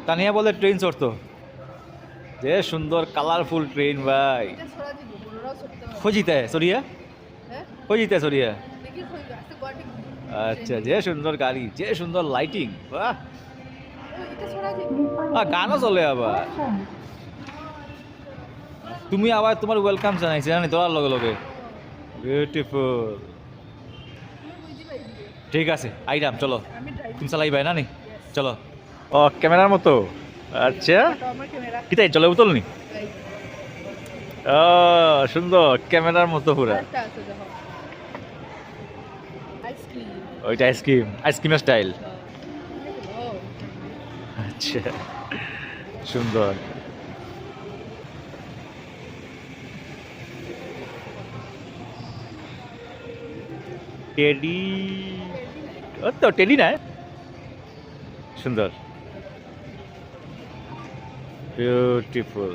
তানিয়া বলে ট্রেন চড়তো, যে সুন্দর কালারফুল ট্রেন ভাই। খোঁজিতে সরিয়া, খোঁজিতে সরিয়া। আচ্ছা, যে সুন্দর গাড়ি, যে সুন্দর লাইটিং, বাহ। গানও চলে আবার। তুমি আবার তোমার ওয়েলকাম জানাইছে জানি তোলার লগে লগে। বিউটিফুল। ঠিক আছে আইরাম, চলো। তুমি চালাইবাই না নি? চলো। ও ক্যামেরার মতো। আচ্ছা কিতাই চলে উতল নি? ও সুন্দর, ক্যামেরার মতো পুরা। ওইটা আইসক্রিম, আইসক্রিমের স্টাইল। আচ্ছা সুন্দর। টেডি, ও তো টেডি না, সুন্দর, বিউটিফুল।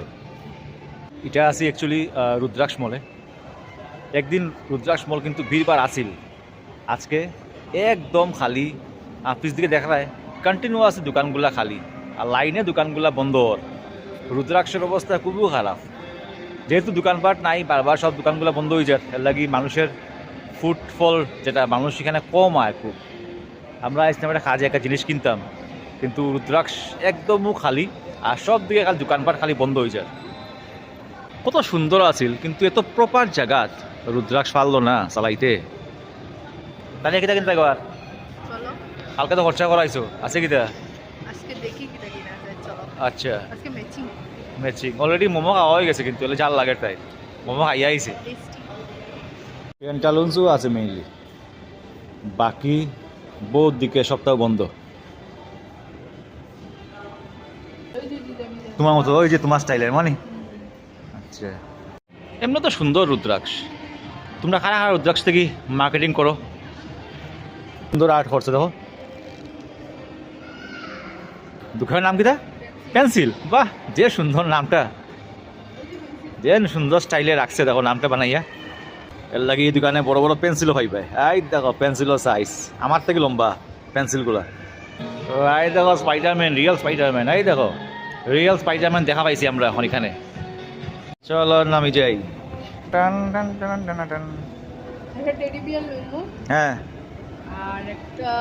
এটা আছি অ্যাকচুয়ালি রুদ্রাক্ষ মলে। একদিন রুদ্রাক্ষ মল কিন্তু ভিড়বার আসিল, আজকে একদম খালি। অফিস দিকে দেখা যায় কন্টিনিউ আছে দোকানগুলা খালি, আর লাইনে দোকানগুলা বন্ধ। রুদ্রাক্ষের অবস্থা খুবই খারাপ, যেহেতু দোকানপাট নাই, বারবার সব দোকানগুলো বন্ধ হয়ে যায়। এর লাগি মানুষের ফুটফল, যেটা মানুষ এখানে কম হয় খুব। আমরা ইসলাম একটা কাজে একটা জিনিস কিনতাম, কিন্তু রুদ্রাক্ষ একদমও খালি, আর সব দিকে খালি দোকানপাট খালি বন্ধ হয়ে যায়। কত সুন্দর আছিল, কিন্তু এত প্রপার জায়গা রুদ্রাক্ষ পারলো না চালাইতে। তাহলে কিতা কিনতে একবার কালকে তো খরচা করাইছো, আছে কিতা? আচ্ছা ম্যাচিং অলরেডি মোমো খাওয়া হয়ে গেছে, কিন্তু জাল লাগে তাই মোমো খাইয়া আইছে। পেন্টালুন্সও আছে মেইনলি, বাকি বহুত দিকে সপ্তাহ বন্ধ। তোমার মতো ওই যে তোমার স্টাইলের মানে। আচ্ছা এমনি তো সুন্দর রুদ্রাক্ষ। তোমরা কারা কারা রুদ্রাক্ষ থেকে মার্কেটিং করো? সুন্দর আর্ট করছে দেখো। দোকানের নাম কিটা? পেন্সিল। বাহ, যে সুন্দর নামটা, যে সুন্দর স্টাইলে রাখছে দেখো নামটা বানাইয়া। এর লাগে এই দোকানে বড় বড় পেন্সিলও পাইবে। এই দেখো পেন্সিলও সাইজ আমার থেকে লম্বা পেন্সিলগুলা। এই দেখো স্পাইডারম্যান, রিয়েল স্পাইডারম্যান। এই দেখো রিয়েল স্পাইডারম্যান দেখা পাইছি আমরা এখন এখানে। চলো নামি যাই। টান টান টান টান টান। হ্যাঁ। আর একটা